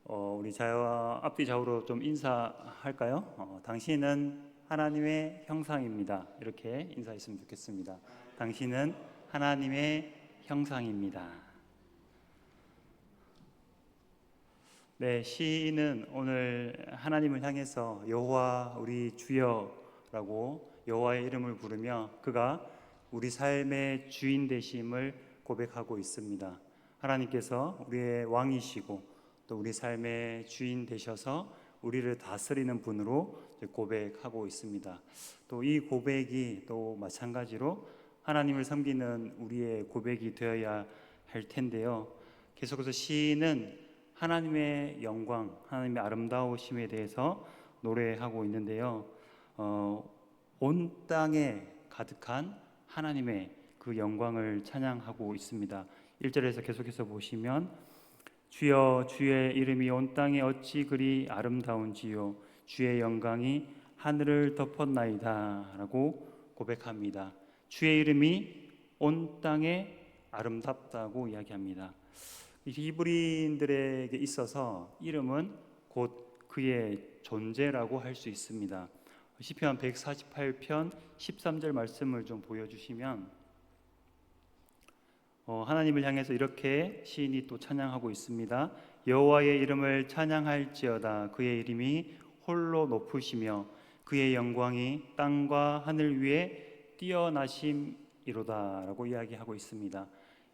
우리 앞뒤 좌우로 좀 인사할까요? 당신은 하나님의 형상입니다. 이렇게 인사했으면 좋겠습니다. 당신은 하나님의 형상입니다. 네, 시인은 오늘 하나님을 향해서 여호와 우리 주여라고 여호와의 이름을 부르며 그가 우리 삶의 주인 되심을 고백하고 있습니다. 하나님께서 우리의 왕이시고 또 우리 삶의 주인 되셔서 우리를 다스리는 분으로 고백하고 있습니다. 또 이 고백이 또 마찬가지로 하나님을 섬기는 우리의 고백이 되어야 할 텐데요. 계속해서 시인은 하나님의 영광, 하나님의 아름다우심에 대해서 노래하고 있는데요. 온 땅에 가득한 하나님의 그 영광을 찬양하고 있습니다. 1절에서 계속해서 보시면 주여 주의 이름이 온 땅에 어찌 그리 아름다운지요 주의 영광이 하늘을 덮었나이다 라고 고백합니다. 주의 이름이 온 땅에 아름답다고 이야기합니다. 히브리인들에게 있어서 이름은 곧 그의 존재라고 할 수 있습니다. 시편 148편 13절 말씀을 좀 보여주시면 하나님을 향해서 이렇게 시인이 또 찬양하고 있습니다. 여호와의 이름을 찬양할지어다. 그의 이름이 홀로 높으시며 그의 영광이 땅과 하늘 위에 뛰어나심이로다 라고 이야기하고 있습니다.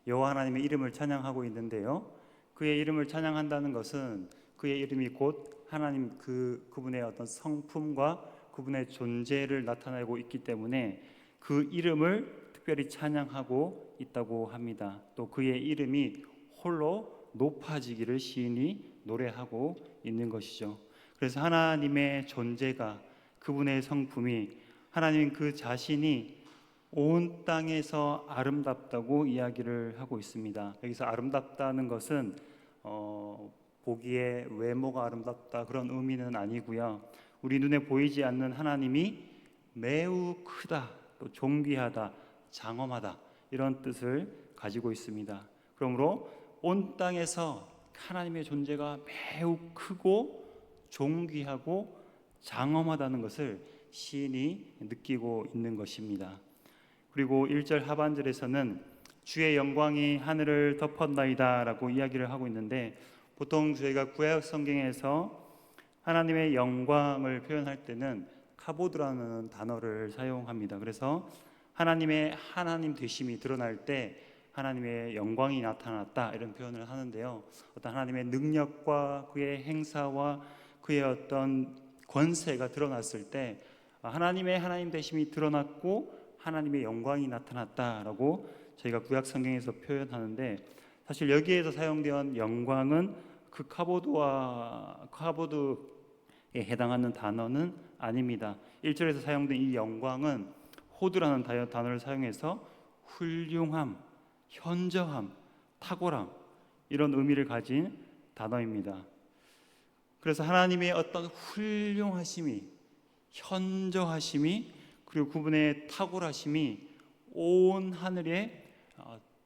여호와 하나님의 이름을 찬양하고 있는데요, 그의 이름을 찬양한다는 것은 그의 이름이 곧 하나님 그분의 어떤 성품과 그분의 존재를 나타내고 있기 때문에 그 이름을 특별히 찬양하고 있다고 합니다. 또 그의 이름이 홀로 높아지기를 시인이 노래하고 있는 것이죠. 그래서 하나님의 존재가, 그분의 성품이, 하나님 그 자신이 온 땅에서 아름답다고 이야기를 하고 있습니다. 여기서 아름답다는 것은 보기에 외모가 아름답다 그런 의미는 아니고요. 우리 눈에 보이지 않는 하나님이 매우 크다, 또 존귀하다, 장엄하다 이런 뜻을 가지고 있습니다. 그러므로 온 땅에서 하나님의 존재가 매우 크고 존귀하고 장엄하다는 것을 시인이 느끼고 있는 것입니다. 그리고 1절 하반절에서는 주의 영광이 하늘을 덮었나이다 라고 이야기를 하고 있는데, 보통 저희가 구약 성경에서 하나님의 영광을 표현할 때는 카보드라는 단어를 사용합니다. 그래서 하나님의 하나님 되심이 드러날 때 하나님의 영광이 나타났다 이런 표현을 하는데요, 어떤 하나님의 능력과 그의 행사와 그의 어떤 권세가 드러났을 때 하나님의 하나님 되심이 드러났고 하나님의 영광이 나타났다라고 저희가 구약 성경에서 표현하는데, 사실 여기에서 사용된 영광은 그 카보드에 해당하는 단어는 아닙니다. 1절에서 사용된 이 영광은 호드라는 단어를 사용해서 훌륭함, 현저함, 탁월함 이런 의미를 가진 단어입니다. 그래서 하나님의 어떤 훌륭하심이, 현저하심이, 그리고 그분의 탁월하심이 온 하늘에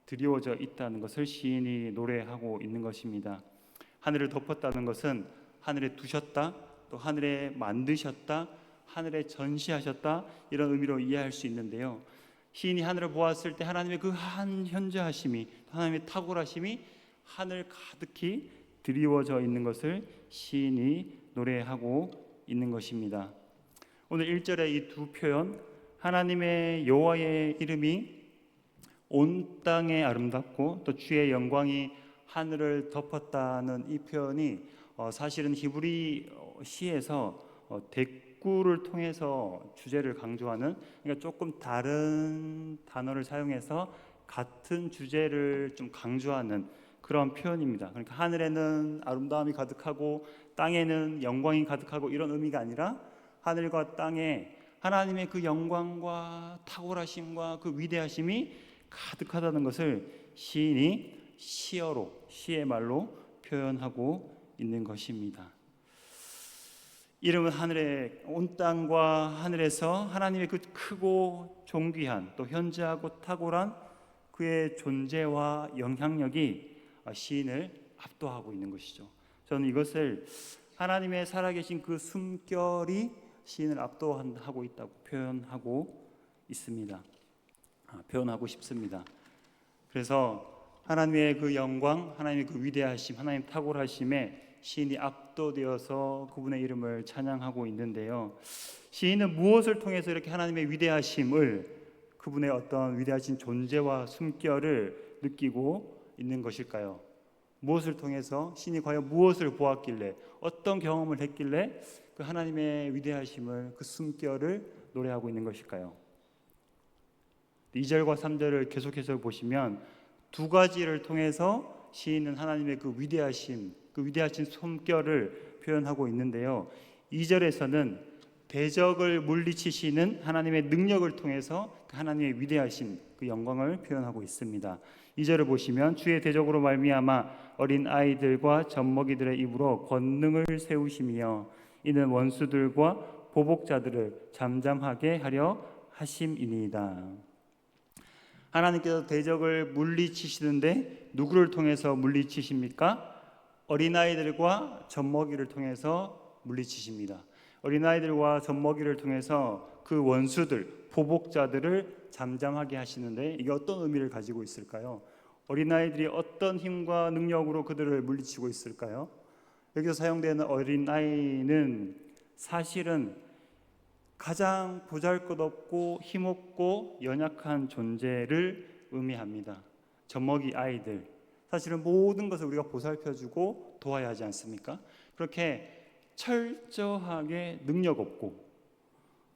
드리워져 있다는 것을 시인이 노래하고 있는 것입니다. 하늘을 덮었다는 것은 하늘에 두셨다, 또 하늘에 만드셨다, 하늘에 전시하셨다 이런 의미로 이해할 수 있는데요, 시인이 하늘을 보았을 때 하나님의 그 현저하심이, 하나님의 탁월하심이 하늘 가득히 드리워져 있는 것을 시인이 노래하고 있는 것입니다. 오늘 1절의 이 두 표현, 하나님의 여호와의 이름이 온 땅에 아름답고 또 주의 영광이 하늘을 덮었다는 이 표현이 사실은 히브리 시에서 대꾸를 통해서 주제를 강조하는, 그러니까 조금 다른 단어를 사용해서 같은 주제를 좀 강조하는 그런 표현입니다. 그러니까 하늘에는 아름다움이 가득하고 땅에는 영광이 가득하고 이런 의미가 아니라 하늘과 땅에 하나님의 그 영광과 탁월하심과 그 위대하심이 가득하다는 것을 시인이 시의 말로 표현하고 있는 것입니다. 이름은 하늘에, 온 땅과 하늘에서 하나님의 그 크고 존귀한, 또 현저하고 탁월한 그의 존재와 영향력이 시인을 압도하고 있는 것이죠. 저는 이것을 하나님의 살아계신 그 숨결이 시인을 압도하고 있다고 표현하고 있습니다. 표현하고 싶습니다. 그래서 하나님의 그 영광, 하나님의 그 위대하심, 하나님 탁월하심에 시인이 압도되어서 그분의 이름을 찬양하고 있는데요. 시인은 무엇을 통해서 이렇게 하나님의 위대하심을, 그분의 어떤 위대하신 존재와 숨결을 느끼고 있는 것일까요? 무엇을 통해서, 시인이 과연 무엇을 보았길래, 어떤 경험을 했길래 그 하나님의 위대하심을, 그 숨결을 노래하고 있는 것일까요? 2절과 3절을 계속해서 보시면 두 가지를 통해서 시인은 하나님의 그 위대하심, 그 위대하신 숨결을 표현하고 있는데요. 2절에서는 대적을 물리치시는 하나님의 능력을 통해서 그 하나님의 위대하심, 그 영광을 표현하고 있습니다. 2절을 보시면 주의 대적으로 말미암아 어린 아이들과 젖먹이들의 입으로 권능을 세우시며 이는 원수들과 보복자들을 잠잠하게 하려 하심이니이다. 하나님께서 대적을 물리치시는데 누구를 통해서 물리치십니까? 어린아이들과 젖먹이를 통해서 물리치십니다. 어린아이들과 젖먹이를 통해서 그 원수들, 보복자들을 잠잠하게 하시는데 이게 어떤 의미를 가지고 있을까요? 어린아이들이 어떤 힘과 능력으로 그들을 물리치고 있을까요? 여기서 사용되는 어린아이는 사실은 가장 보잘것없고 힘없고 연약한 존재를 의미합니다. 젖먹이 아이들, 사실은 모든 것을 우리가 보살펴주고 도와야 하지 않습니까? 그렇게 철저하게 능력 없고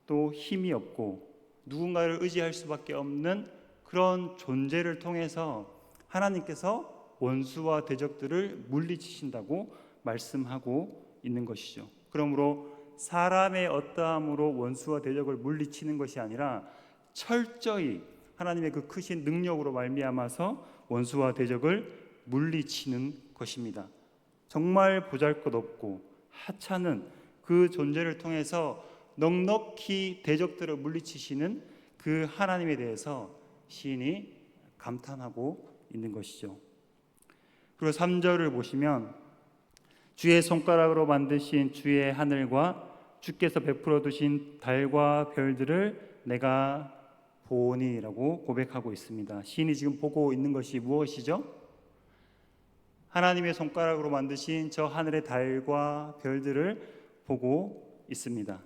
또 힘이 없고 누군가를 의지할 수밖에 없는 그런 존재를 통해서 하나님께서 원수와 대적들을 물리치신다고 말씀하고 있는 것이죠. 그러므로 사람의 어떠함으로 원수와 대적을 물리치는 것이 아니라 철저히 하나님의 그 크신 능력으로 말미암아서 원수와 대적을 물리치는 것입니다. 정말 보잘것없고 하찮은 그 존재를 통해서 넉넉히 대적들을 물리치시는 그 하나님에 대해서 시인이 감탄하고 있는 것이죠. 그리고 3절을 보시면 주의 손가락으로 만드신 주의 하늘과 주께서 베풀어 두신 달과 별들을 내가 보니라고 고백하고 있습니다. 시인이 지금 보고 있는 것이 무엇이죠? 하나님의 손가락으로 만드신 저 하늘의 달과 별들을 보고 있습니다.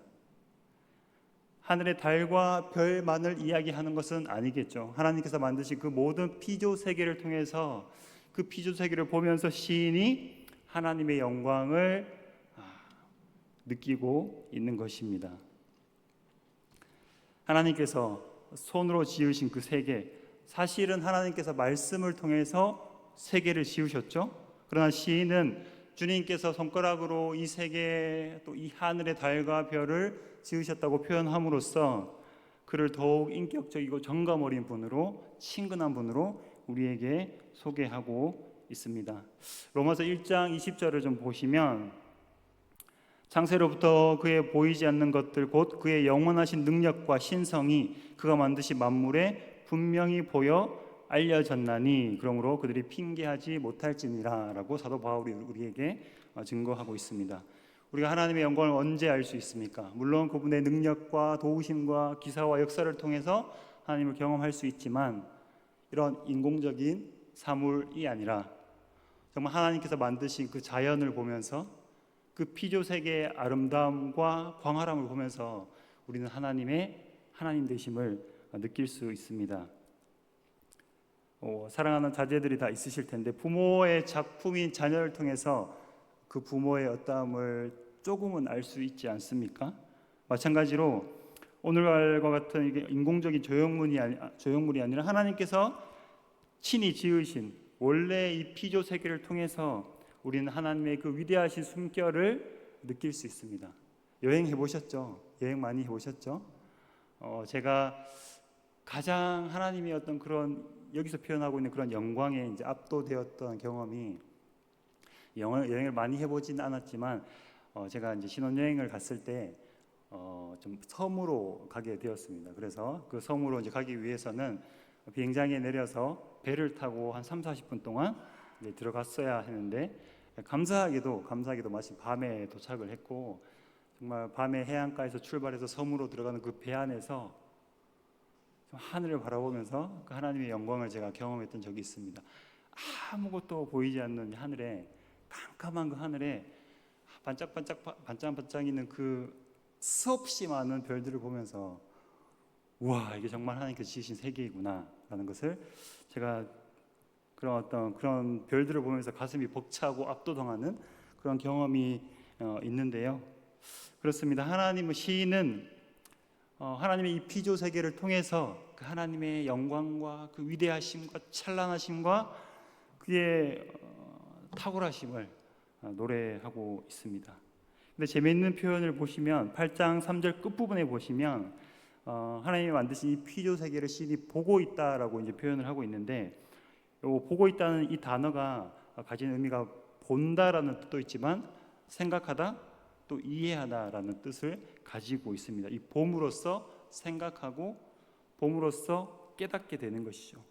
하늘의 달과 별만을 이야기하는 것은 아니겠죠. 하나님께서 만드신 그 모든 피조 세계를 통해서 그 피조 세계를 보면서 시인이 하나님의 영광을 느끼고 있는 것입니다. 하나님께서 손으로 지으신 그 세계, 사실은 하나님께서 말씀을 통해서 세계를 지으셨죠. 그러나 시인은 주님께서 손가락으로 이 세계 또 이 하늘의 달과 별을 지으셨다고 표현함으로써 그를 더욱 인격적이고 정감 어린 분으로, 친근한 분으로 우리에게 소개하고 있습니다. 로마서 1장 20절을 좀 보시면 창세로부터 그의 보이지 않는 것들 곧 그의 영원하신 능력과 신성이 그가 만드신 만물에 분명히 보여 알려졌나니 그러므로 그들이 핑계하지 못할지니라 라고 사도 바울이 우리에게 증거하고 있습니다. 우리가 하나님의 영광을 언제 알 수 있습니까? 물론 그분의 능력과 도우심과 기사와 역사를 통해서 하나님을 경험할 수 있지만 이런 인공적인 사물이 아니라 정말 하나님께서 만드신 그 자연을 보면서 그 피조 세계의 아름다움과 광활함을 보면서 우리는 하나님의 하나님 되심을 느낄 수 있습니다. 사랑하는 자제들이 다 있으실 텐데 부모의 작품인 자녀를 통해서 그 부모의 어떠함을 조금은 알 수 있지 않습니까? 마찬가지로 오늘날과 같은 이게 인공적인 조형물이 아니라 하나님께서 친히 지으신 원래 이 피조 세계를 통해서 우리는 하나님의 그 위대하신 숨결을 느낄 수 있습니다. 여행해 보셨죠? 여행 많이 해보셨죠? 제가 가장 하나님의 어떤 그런 여기서 표현하고 있는 그런 영광에 이제 압도되었던 경험이 여행을 많이 해보진 않았지만 제가 이제 신혼여행을 갔을 때 좀 섬으로 가게 되었습니다. 그래서 그 섬으로 이제 가기 위해서는 비행장에 내려서 배를 타고 한 3, 40분 동안 이제 들어갔어야 했는데 감사하게도 마침 밤에 도착을 했고, 정말 밤에 해안가에서 출발해서 섬으로 들어가는 그 배 안에서 하늘을 바라보면서 그 하나님의 영광을 제가 경험했던 적이 있습니다. 아무것도 보이지 않는 하늘에, 깜깜한 그 하늘에 반짝반짝 있는 그 수없이 많은 별들을 보면서, 우와, 이게 정말 하나님께서 지으신 세계이구나 라는 것을 제가 그런 별들을 보면서 가슴이 벅차고 압도당하는 그런 경험이 있는데요. 그렇습니다. 시인은 하나님의 이 피조 세계를 통해서 그 하나님의 영광과 그 위대하심과 찬란하심과 그의 탁월하심을 노래하고 있습니다. 근데 재미있는 표현을 보시면 8장 3절 끝부분에 보시면 하나님이 만드신 이 피조 세계를 시인이 보고 있다라고 이제 표현을 하고 있는데, 보고 있다는 이 단어가 가지는 의미가 본다라는 뜻도 있지만 생각하다 또 이해하다라는 뜻을 가지고 있습니다. 이 봄으로써 생각하고 봄으로써 깨닫게 되는 것이죠.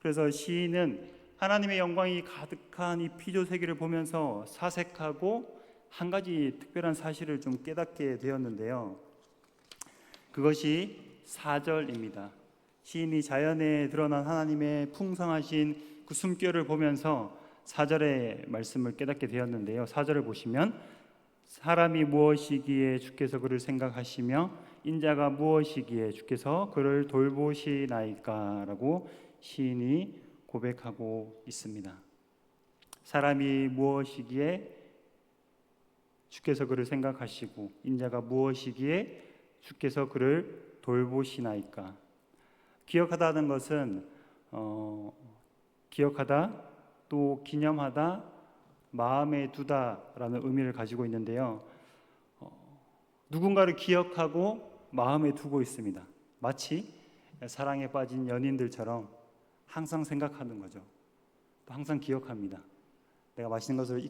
그래서 시인은 하나님의 영광이 가득한 이 피조 세계를 보면서 사색하고 한 가지 특별한 사실을 좀 깨닫게 되었는데요. 그것이 4절입니다. 시인이 자연에 드러난 하나님의 풍성하신 그 숨결을 보면서 4절의 말씀을 깨닫게 되었는데요. 4절을 보시면 사람이 무엇이기에 주께서 그를 생각하시며 인자가 무엇이기에 주께서 그를 돌보시나이까 라고 시인이 고백하고 있습니다. 사람이 무엇이기에 주께서 그를 생각하시고 인자가 무엇이기에 주께서 그를 돌보시나이까. 기억하다는 것은 기억하다, 또 기념하다, 마음에 두다라는 의미를 가지고 있는데요. 누군가를 기억하고 마음에 두고 있습니다. 마치 사랑에 빠진 연인들처럼 항상 생각하는 거죠. 또 항상 기억합니다. 내가 맛있는 것을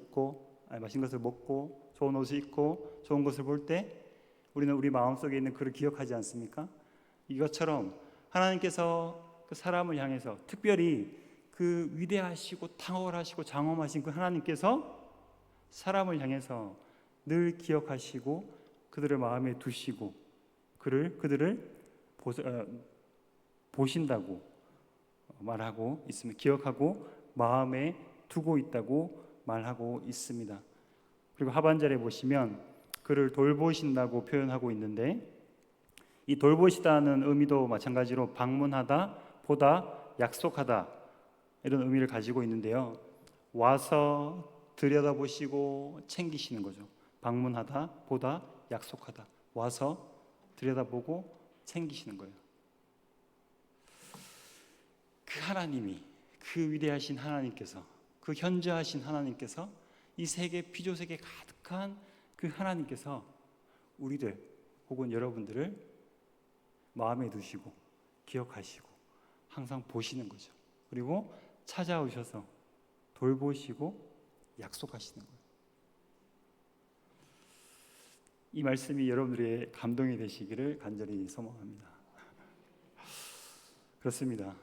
맛있는 것을 먹고 좋은 옷을 입고 좋은 것을 볼 때 우리는 우리 마음속에 있는 그를 기억하지 않습니까? 이것처럼 하나님께서 그 사람을 향해서, 특별히 그 위대하시고 탁월하시고 장엄하신 그 하나님께서 사람을 향해서 늘 기억하시고 그들을 마음에 두시고 그들을 보신다고 말하고 있습니다. 기억하고 마음에 두고 있다고 말하고 있습니다. 그리고 하반절에 보시면 그를 돌보신다고 표현하고 있는데, 이 돌보시다는 의미도 마찬가지로 방문하다, 보다, 약속하다 이런 의미를 가지고 있는데요. 와서 들여다보시고 챙기시는 거죠. 방문하다, 보다, 약속하다. 와서 들여다보고 챙기시는 거예요. 그 하나님이, 그 위대하신 하나님께서, 그 현저하신 하나님께서, 이 세계, 피조 세계 가득한 그 하나님께서 우리들 혹은 여러분들을 마음에 두시고 기억하시고 항상 보시는 거죠. 그리고 찾아오셔서 돌보시고 약속하시는 거예요. 이 말씀이 여러분들의 감동이 되시기를 간절히 소망합니다. 그렇습니다.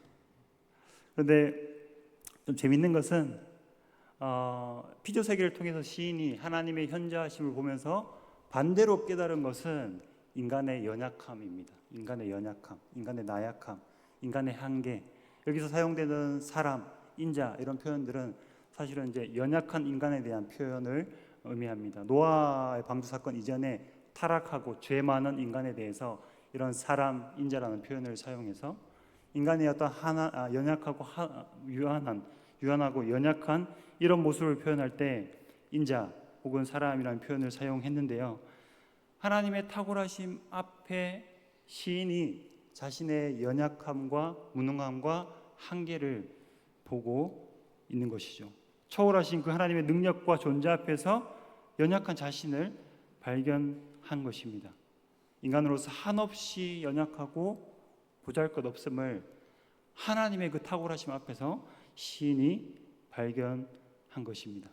그런데 좀 재밌는 것은 피조 세계를 통해서 시인이 하나님의 현저하심을 보면서 반대로 깨달은 것은 인간의 연약함입니다. 인간의 연약함, 인간의 나약함, 인간의 한계. 여기서 사용되는 사람, 인자 이런 표현들은 사실은 이제 연약한 인간에 대한 표현을 의미합니다. 노아의 방주 사건 이전에 타락하고 죄 많은 인간에 대해서 이런 사람, 인자라는 표현을 사용해서 인간의 어떤 연약하고 유한하고 연약한 이런 모습을 표현할 때 인자 혹은 사람이라는 표현을 사용했는데요. 하나님의 탁월하심 앞에 시인이 자신의 연약함과 무능함과 한계를 보고 있는 것이죠. 초월하신 그 하나님의 능력과 존재 앞에서 연약한 자신을 발견한 것입니다. 인간으로서 한없이 연약하고 보잘것없음을 하나님의 그 탁월하심 앞에서 시인이 발견한 것입니다.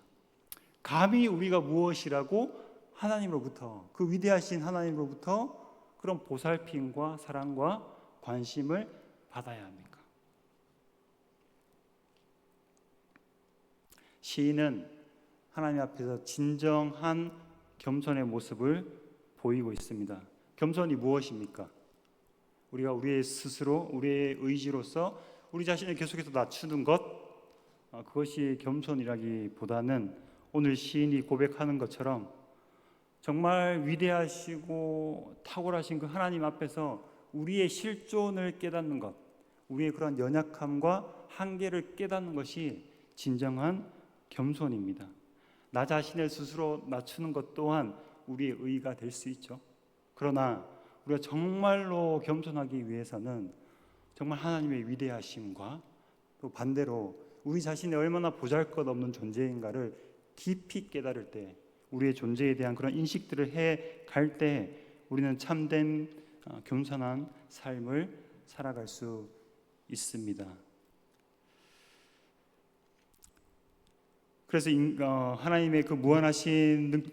감히 우리가 무엇이라고 하나님으로부터, 그 위대하신 하나님으로부터 그런 보살핌과 사랑과 관심을 받아야 합니까? 시인은 하나님 앞에서 진정한 겸손의 모습을 보이고 있습니다. 겸손이 무엇입니까? 우리가 우리의 스스로, 우리의 의지로서 우리 자신을 계속해서 낮추는 것, 그것이 겸손이라기보다는 오늘 시인이 고백하는 것처럼 정말 위대하시고 탁월하신 그 하나님 앞에서 우리의 실존을 깨닫는 것, 우리의 그런 연약함과 한계를 깨닫는 것이 진정한 겸손입니다. 나 자신을 스스로 낮추는 것 또한 우리의 의의가 될 수 있죠. 그러나 우리가 정말로 겸손하기 위해서는 정말 하나님의 위대하심과 또 반대로 우리 자신이 얼마나 보잘것없는 존재인가를 깊이 깨달을 때, 우리의 존재에 대한 그런 인식들을 해 갈 때 우리는 참된 겸손한 삶을 살아갈 수 있습니다. 그래서 하나님의 그 무한하신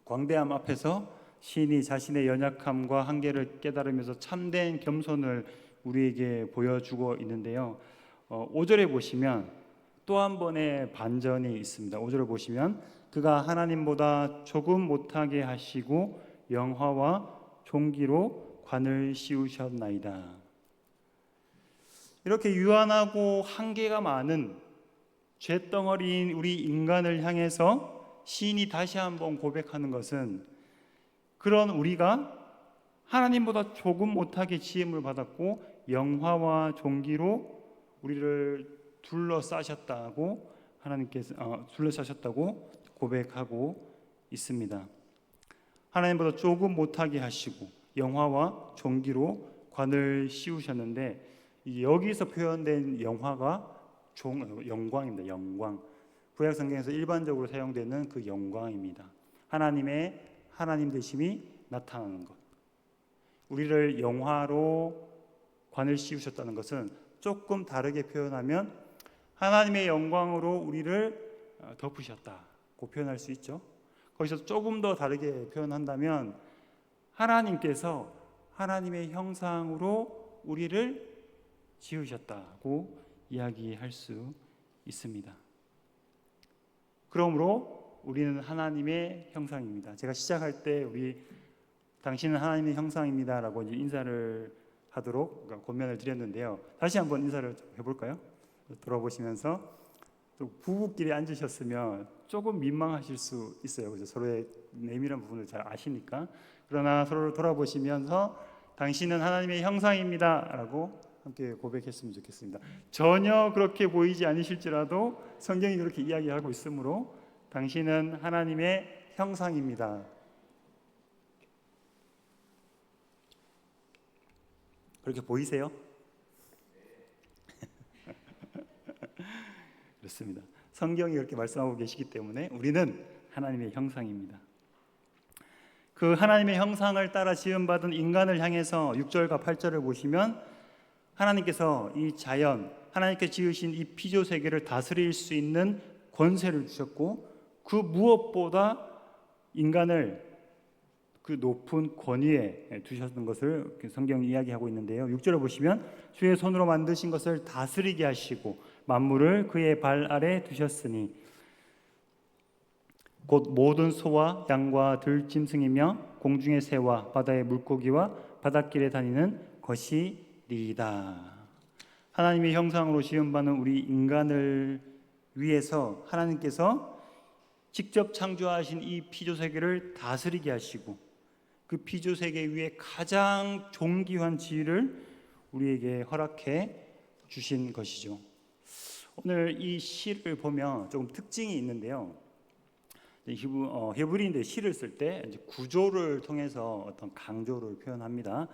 광대함 앞에서 시인이 자신의 연약함과 한계를 깨달으면서 참된 겸손을 우리에게 보여주고 있는데요. 5절에 보시면 또 한 번의 반전이 있습니다. 5절을 보시면 그가 하나님보다 조금 못하게 하시고 영화와 종기로 관을 씌우셨나이다. 이렇게 유한하고 한계가 많은 죄덩어리인 우리 인간을 향해서 시인이 다시 한번 고백하는 것은 그런 우리가 하나님보다 조금 못하게 지음을 받았고 영화와 종기로 우리를 둘러싸셨다고 하나님께서 둘러싸셨다고 고백하고 있습니다. 하나님보다 조금 못하게 하시고 영화와 종기로 관을 씌우셨는데 여기서 표현된 영화가 영광입니다. 영광. 구약 성경에서 일반적으로 사용되는 그 영광입니다. 하나님의 하나님 되심이 나타나는 것. 우리를 영화로 관을 씌우셨다는 것은 조금 다르게 표현하면 하나님의 영광으로 우리를 덮으셨다고 표현할 수 있죠. 거기서 조금 더 다르게 표현한다면 하나님께서 하나님의 형상으로 우리를 지으셨다고 이야기할 수 있습니다. 그러므로 우리는 하나님의 형상입니다. 제가 시작할 때 당신은 하나님의 형상입니다라고 이제 인사를 하도록 권면을 드렸는데요. 다시 한번 인사를 해볼까요? 돌아보시면서 또 부부끼리 앉으셨으면 조금 민망하실 수 있어요. 그죠? 서로의 내밀한 부분을 잘 아시니까. 그러나 서로를 돌아보시면서 당신은 하나님의 형상입니다라고 함께 고백했으면 좋겠습니다. 전혀 그렇게 보이지 않으실지라도 성경이 그렇게 이야기하고 있으므로 당신은 하나님의 형상입니다. 그렇게 보이세요? 그렇습니다. 성경이 그렇게 말씀하고 계시기 때문에 우리는 하나님의 형상입니다. 그 하나님의 형상을 따라 지음받은 인간을 향해서 6절과 8절을 보시면 하나님께서 이 자연, 하나님께 지으신 이 피조 세계를 다스릴 수 있는 권세를 주셨고 그 무엇보다 인간을 그 높은 권위에 두셨던 것을 성경이 이야기하고 있는데요. 6절을 보시면 주의 손으로 만드신 것을 다스리게 하시고 만물을 그의 발 아래 두셨으니 곧 모든 소와 양과 들짐승이며 공중의 새와 바다의 물고기와 바닷길에 다니는 것이리이다. 하나님의 형상으로 지음받은 우리 인간을 위해서 하나님께서 직접 창조하신 이 피조세계를 다스리게 하시고 그 피조세계 위에 가장 존귀한 지위를 우리에게 허락해 주신 것이죠. 오늘 이 시를 보면 조금 특징이 있는데요. 히브리인들 시를 쓸 때 구조를 통해서 어떤 강조를 표현합니다.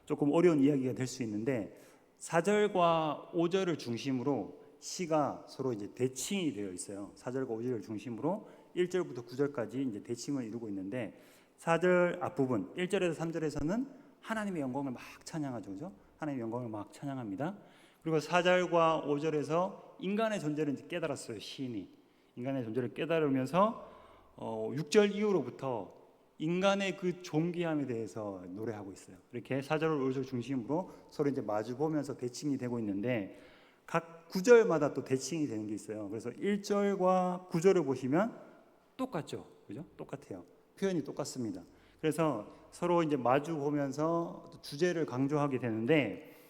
조금 어려운 이야기가 될 수 있는데 4절과 5절을 중심으로 시가 서로 이제 대칭이 되어 있어요. 4절과 5절을 중심으로 1절부터 9절까지 이제 대칭을 이루고 있는데 4절 앞부분 1절에서 3절에서는 하나님의 영광을 막 찬양하죠. 그죠? 하나님의 영광을 막 찬양합니다. 그리고 4절과 5절에서 인간의 존재를 이제 깨달았어요. 시인이 인간의 존재를 깨달으면서 6절 이후로부터 인간의 그 존귀함에 대해서 노래하고 있어요. 이렇게 4절 5절 중심으로 서로 이제 마주 보면서 대칭이 되고 있는데 각 구절마다 또 대칭이 되는 게 있어요. 그래서 1절과 9절을 보시면 똑같죠. 그죠? 똑같아요. 표현이 똑같습니다. 그래서 서로 이제 마주 보면서 주제를 강조하게 되는데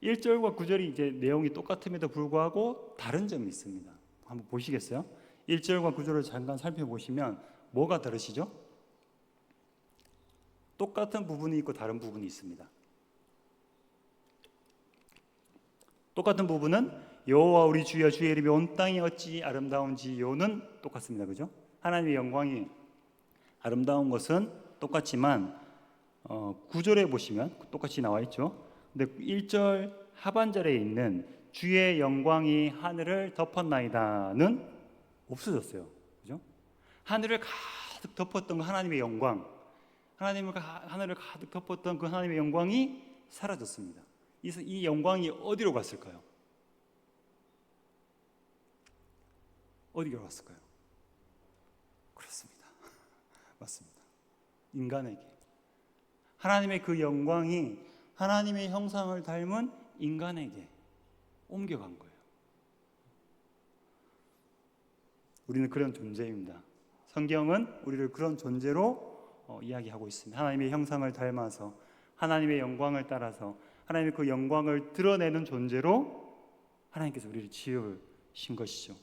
1절과 9절이 이제 내용이 똑같음에도 불구하고 다른 점이 있습니다. 한번 보시겠어요? 1절과 9절을 잠깐 살펴보시면 뭐가 다르시죠? 똑같은 부분이 있고 다른 부분이 있습니다. 똑같은 부분은 여호와 우리 주여 주의 이름이 온 땅이 어찌 아름다운지요는 똑같습니다. 그죠? 하나님의 영광이 아름다운 것은 똑같지만 9절에 보시면 똑같이 나와 있죠. 근데 1절 하반절에 있는 주의 영광이 하늘을 덮었나이다는 없어졌어요. 그죠? 하늘을 가득 덮었던 그 하나님의 영광, 하늘을 가득 덮었던 그 하나님의 영광이 사라졌습니다. 이 영광이 어디로 갔을까요? 어디로 갔을까요? 그렇습니다. 맞습니다. 인간에게 하나님의 그 영광이 하나님의 형상을 닮은 인간에게 옮겨간 거예요. 우리는 그런 존재입니다. 성경은 우리를 그런 존재로 이야기하고 있습니다. 하나님의 형상을 닮아서 하나님의 영광을 따라서 하나님의 그 영광을 드러내는 존재로 하나님께서 우리를 지으신 것이죠.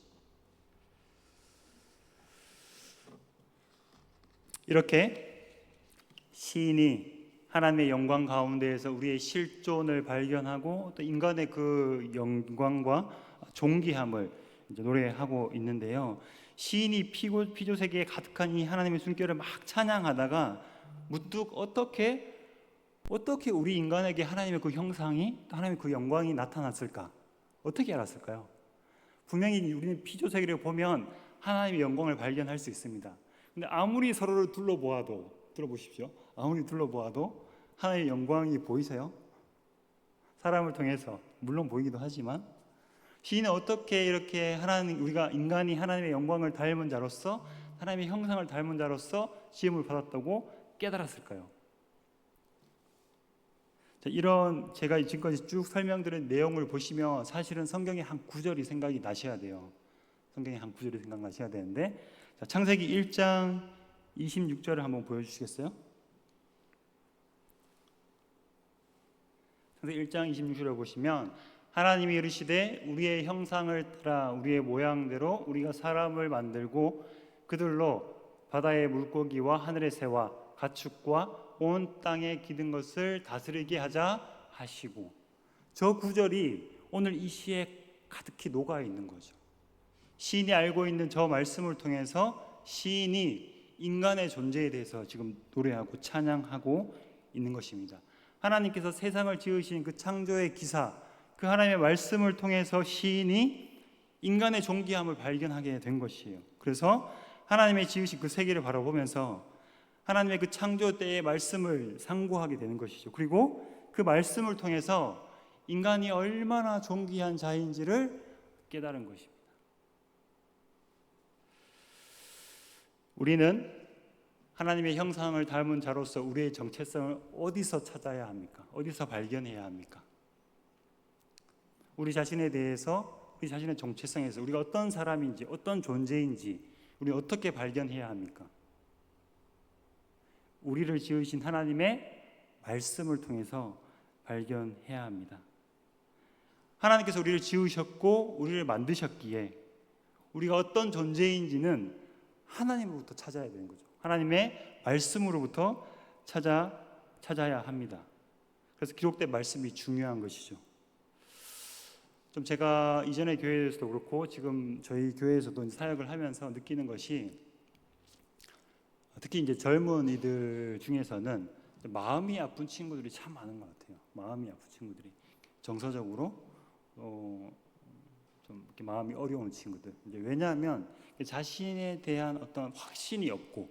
이렇게 시인이 하나님의 영광 가운데에서 우리의 실존을 발견하고 또 인간의 그 영광과 존귀함을 이제 노래하고 있는데요. 시인이 피조 세계에 가득한 이 하나님의 숨결을 막 찬양하다가 문득 어떻게 우리 인간에게 하나님의 그 형상이 하나님의 그 영광이 나타났을까? 어떻게 알았을까요? 분명히 우리는 피조 세계를 보면 하나님의 영광을 발견할 수 있습니다. 근데 아무리 서로를 둘러보아도 들어보십시오. 아무리 둘러보아도 하나님의 영광이 보이세요? 사람을 통해서 물론 보이기도 하지만 시인은 어떻게 이렇게 우리가 인간이 하나님의 영광을 닮은 자로서 하나님의 형상을 닮은 자로서 지음을 받았다고 깨달았을까요? 자, 이런 제가 지금까지 쭉 설명드린 내용을 보시면 사실은 성경의 한 구절이 생각이 나셔야 돼요. 성경의 한 구절이 생각나셔야 되는데 자, 창세기 1장 26절을 한번 보여주시겠어요? 창세기 1장 26절을 보시면 하나님이 이르시되 우리의 형상을 따라 우리의 모양대로 우리가 사람을 만들고 그들로 바다의 물고기와 하늘의 새와 가축과 온 땅에 기든 것을 다스리게 하자 하시고 저 구절이 오늘 이 시에 가득히 녹아 있는 거죠. 시인이 알고 있는 저 말씀을 통해서 시인이 인간의 존재에 대해서 지금 노래하고 찬양하고 있는 것입니다. 하나님께서 세상을 지으신 그 창조의 기사, 그 하나님의 말씀을 통해서 시인이 인간의 존귀함을 발견하게 된 것이에요. 그래서 하나님의 지으신 그 세계를 바라보면서 하나님의 그 창조 때의 말씀을 상고하게 되는 것이죠. 그리고 그 말씀을 통해서 인간이 얼마나 존귀한 자인지를 깨달은 것입니다. 우리는 하나님의 형상을 닮은 자로서 우리의 정체성을 어디서 찾아야 합니까? 어디서 발견해야 합니까? 우리 자신에 대해서, 우리 자신의 정체성에서 우리가 어떤 사람인지, 어떤 존재인지 우리 어떻게 발견해야 합니까? 우리를 지으신 하나님의 말씀을 통해서 발견해야 합니다. 하나님께서 우리를 지으셨고 우리를 만드셨기에 우리가 어떤 존재인지는 하나님으로부터 찾아야 되는 거죠. 하나님의 말씀으로부터 찾아야 합니다. 그래서 기록된 말씀이 중요한 것이죠. 좀 제가 이전의 교회에서도 그렇고 지금 저희 교회에서도 사역을 하면서 느끼는 것이 특히 이제 젊은이들 중에서는 마음이 아픈 친구들이 참 많은 것 같아요. 마음이 아픈 친구들이 정서적으로 좀 이렇게 마음이 어려운 친구들. 이제 왜냐하면 자신에 대한 어떤 확신이 없고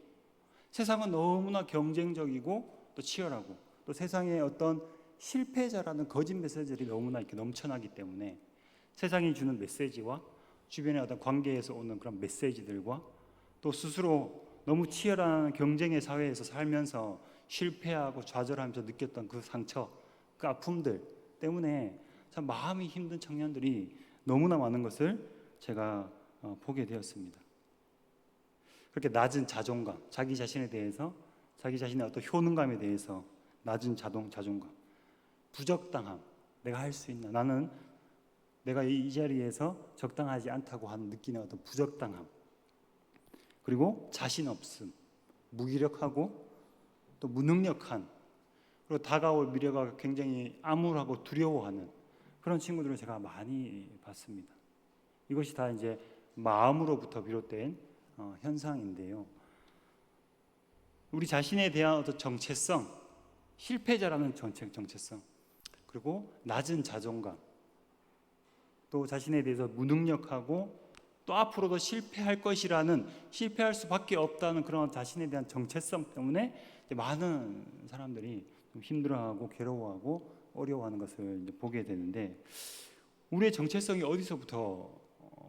세상은 너무나 경쟁적이고 또 치열하고 또 세상에 어떤 실패자라는 거짓 메시지들이 너무나 이렇게 넘쳐나기 때문에 세상이 주는 메시지와 주변의 어떤 관계에서 오는 그런 메시지들과 또 스스로 너무 치열한 경쟁의 사회에서 살면서 실패하고 좌절하면서 느꼈던 그 상처, 그 아픔들 때문에 참 마음이 힘든 청년들이 너무나 많은 것을 제가 보게 되었습니다. 그렇게 낮은 자존감, 자기 자신에 대해서, 자기 자신의 어떤 효능감에 대해서 낮은 자존감, 부적당함, 내가 할 수 있나, 나는 내가 이 자리에서 적당하지 않다고 하는 느끼는 어떤 부적당함, 그리고 자신 없음, 무기력하고 또 무능력한, 그리고 다가올 미래가 굉장히 암울하고 두려워하는 그런 친구들을 제가 많이 봤습니다. 이것이 다 이제 마음으로부터 비롯된 현상인데요. 우리 자신에 대한 어떤 정체성, 실패자라는 정체성, 그리고 낮은 자존감, 또 자신에 대해서 무능력하고 또 앞으로도 실패할 것이라는, 실패할 수밖에 없다는 그런 자신에 대한 정체성 때문에 많은 사람들이 좀 힘들어하고 괴로워하고 어려워하는 것을 이제 보게 되는데, 우리의 정체성이 어디서부터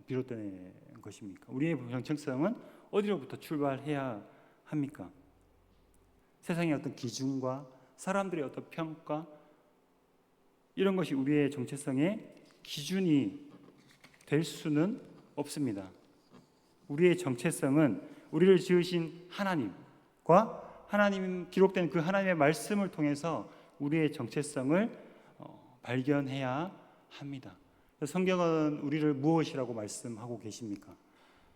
비롯되는 것입니까? 우리의 정체성은 어디로부터 출발해야 합니까? 세상의 어떤 기준과 사람들의 어떤 평가, 이런 것이 우리의 정체성의 기준이 될 수는 없습니다. 우리의 정체성은 우리를 지으신 하나님과 하나님, 기록된 그 하나님의 말씀을 통해서 우리의 정체성을 발견해야 합니다. 성경은 우리를 무엇이라고 말씀하고 계십니까?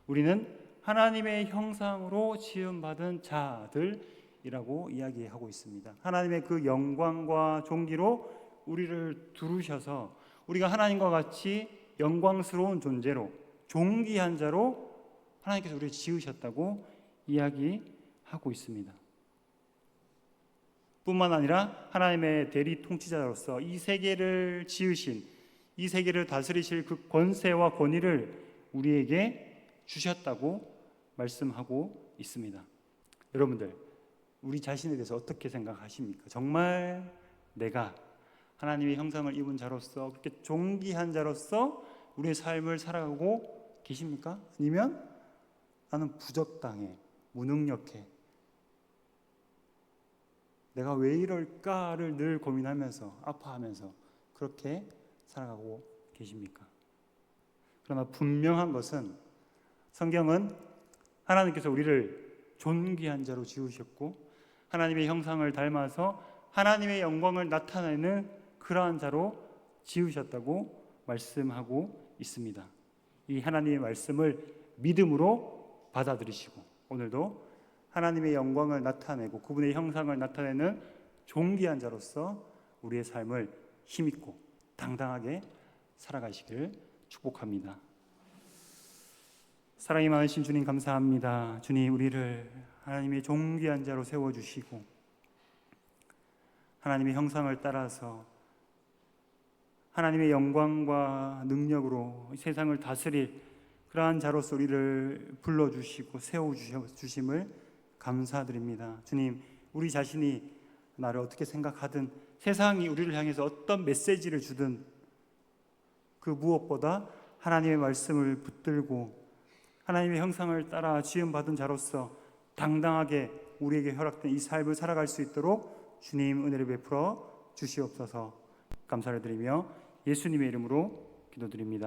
우리는 하나님의 형상으로 지음받은 자들이라고 이야기하고 있습니다. 하나님의 그 영광과 존귀로 우리를 두르셔서 우리가 하나님과 같이 영광스러운 존재로, 존귀한 자로 하나님께서 우리를 지으셨다고 이야기하고 있습니다. 뿐만 아니라 하나님의 대리 통치자로서 이 세계를 지으신, 이 세계를 다스리실 그 권세와 권위를 우리에게 주셨다고 말씀하고 있습니다. 여러분들, 우리 자신에 대해서 어떻게 생각하십니까? 정말 내가 하나님의 형상을 입은 자로서, 그렇게 존귀한 자로서 우리의 삶을 살아가고 계십니까? 아니면 나는 부적당해, 무능력해, 내가 왜 이럴까를 늘 고민하면서, 아파하면서 그렇게 살아가고 계십니까? 그러나 분명한 것은, 성경은 하나님께서 우리를 존귀한 자로 지으셨고 하나님의 형상을 닮아서 하나님의 영광을 나타내는 그러한 자로 지으셨다고 말씀하고 있습니다. 이 하나님의 말씀을 믿음으로 받아들이시고 오늘도 하나님의 영광을 나타내고 그분의 형상을 나타내는 존귀한 자로서 우리의 삶을 힘있고 당당하게 살아가시기를 축복합니다. 사랑이 많으신 주님, 감사합니다. 주님, 우리를 하나님의 존귀한 자로 세워주시고 하나님의 형상을 따라서 하나님의 영광과 능력으로 세상을 다스릴 그러한 자로서 우리를 불러주시고 세워주심을 감사드립니다. 주님, 우리 자신이 나를 어떻게 생각하든, 세상이 우리를 향해서 어떤 메시지를 주든 그 무엇보다 하나님의 말씀을 붙들고 하나님의 형상을 따라 지음받은 자로서 당당하게 우리에게 허락된 이 삶을 살아갈 수 있도록 주님 은혜를 베풀어 주시옵소서. 감사를 드리며 예수님의 이름으로 기도드립니다.